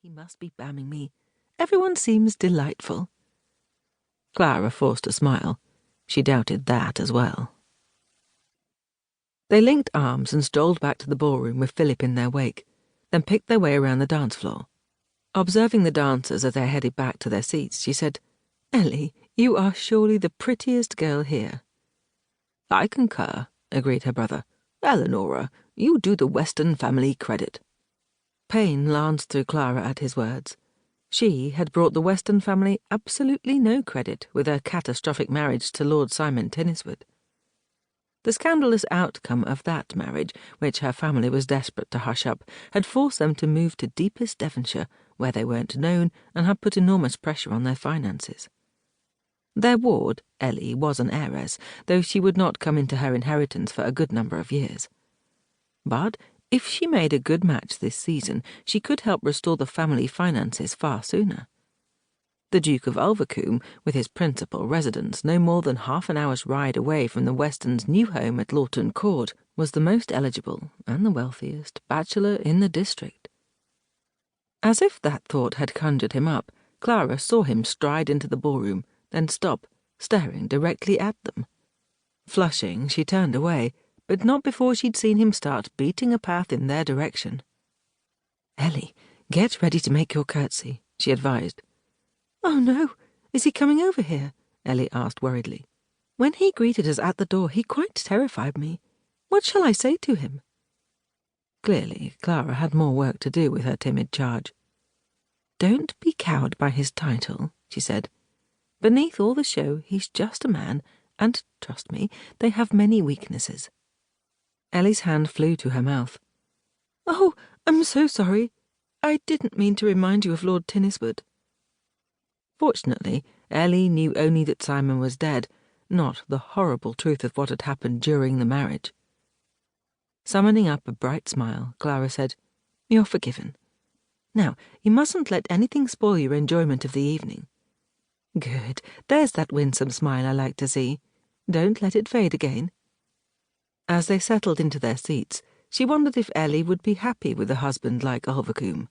He must be bamming me. Everyone seems delightful. Clara forced a smile. She doubted that as well. They linked arms and strolled back to the ballroom with Philip in their wake, then picked their way around the dance floor. Observing the dancers as they headed back to their seats, she said, "Ellie, you are surely the prettiest girl here." "I concur," agreed her brother. "Eleanora, you do the Weston family credit." Pain lanced through Clara at his words. She had brought the Weston family absolutely no credit with her catastrophic marriage to Lord Simon Tinniswood. The scandalous outcome of that marriage, which her family was desperate to hush up, had forced them to move to deepest Devonshire, where they weren't known, and had put enormous pressure on their finances. Their ward, Ellie, was an heiress, though she would not come into her inheritance for a good number of years. But if she made a good match this season, she could help restore the family finances far sooner. The Duke of Ulvercombe, with his principal residence no more than half an hour's ride away from the Westons' new home at Lawton Court, was the most eligible and the wealthiest bachelor in the district. As if that thought had conjured him up, Clara saw him stride into the ballroom, then stop, staring directly at them. Flushing, she turned away, but not before she'd seen him start beating a path in their direction. "Ellie, get ready to make your curtsy," she advised. "Oh no, is he coming over here?" Ellie asked worriedly. "When he greeted us at the door, he quite terrified me. What shall I say to him?" Clearly, Clara had more work to do with her timid charge. "Don't be cowed by his title," she said. "Beneath all the show, he's just a man, and, trust me, they have many weaknesses." Ellie's hand flew to her mouth. "Oh, I'm so sorry. I didn't mean to remind you of Lord Tinniswood." Fortunately, Ellie knew only that Simon was dead, not the horrible truth of what had happened during the marriage. Summoning up a bright smile, Clara said, "You're forgiven. Now, you mustn't let anything spoil your enjoyment of the evening." "Good, there's that winsome smile I like to see. Don't let it fade again." As they settled into their seats, she wondered if Ellie would be happy with a husband like Ulvercombe.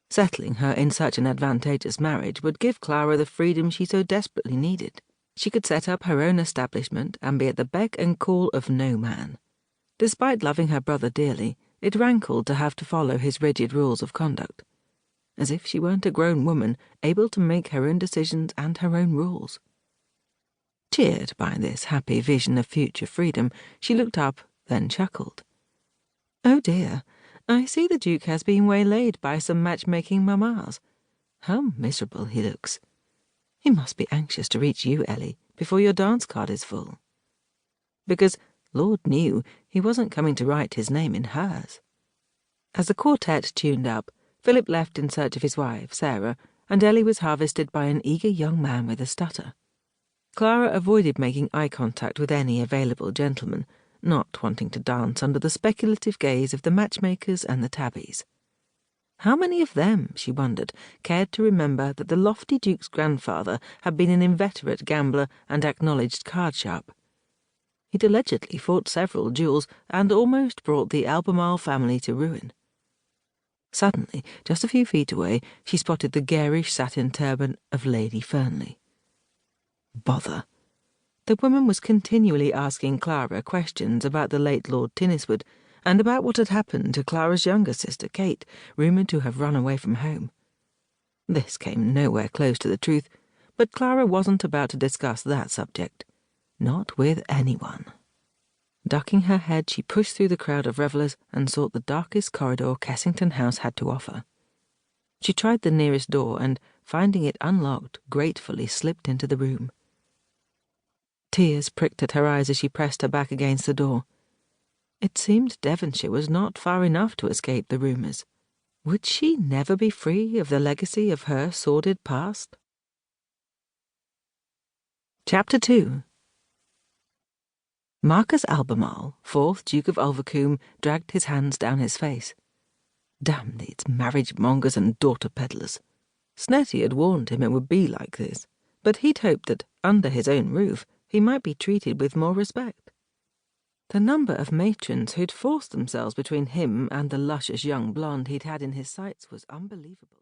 Settling her in such an advantageous marriage would give Clara the freedom she so desperately needed. She could set up her own establishment and be at the beck and call of no man. Despite loving her brother dearly, it rankled to have to follow his rigid rules of conduct. As if she weren't a grown woman, able to make her own decisions and her own rules. Cheered by this happy vision of future freedom, she looked up, then chuckled. "Oh dear, I see the Duke has been waylaid by some matchmaking mammas. How miserable he looks. He must be anxious to reach you, Ellie, before your dance card is full." Because, Lord knew, he wasn't coming to write his name in hers. As the quartet tuned up, Philip left in search of his wife, Sarah, and Ellie was harvested by an eager young man with a stutter. Clara avoided making eye contact with any available gentleman, not wanting to dance under the speculative gaze of the matchmakers and the tabbies. How many of them, she wondered, cared to remember that the lofty Duke's grandfather had been an inveterate gambler and acknowledged card-sharp? He'd allegedly fought several duels and almost brought the Albemarle family to ruin. Suddenly, just a few feet away, she spotted the garish satin turban of Lady Fernley. Bother. The woman was continually asking Clara questions about the late Lord Tinniswood and about what had happened to Clara's younger sister, Kate, rumoured to have run away from home. This came nowhere close to the truth, but Clara wasn't about to discuss that subject. Not with anyone. Ducking her head, she pushed through the crowd of revellers and sought the darkest corridor Kessington House had to offer. She tried the nearest door and, finding it unlocked, gratefully slipped into the room. Tears pricked at her eyes as she pressed her back against the door. It seemed Devonshire was not far enough to escape the rumours. Would she never be free of the legacy of her sordid past? Chapter 2. Marcus Albemarle, 4th Duke of Ulvercombe, dragged his hands down his face. Damn these marriage-mongers and daughter-peddlers. Snetty had warned him it would be like this, but he'd hoped that, under his own roof, he might be treated with more respect. The number of matrons who'd forced themselves between him and the luscious young blonde he'd had in his sights was unbelievable.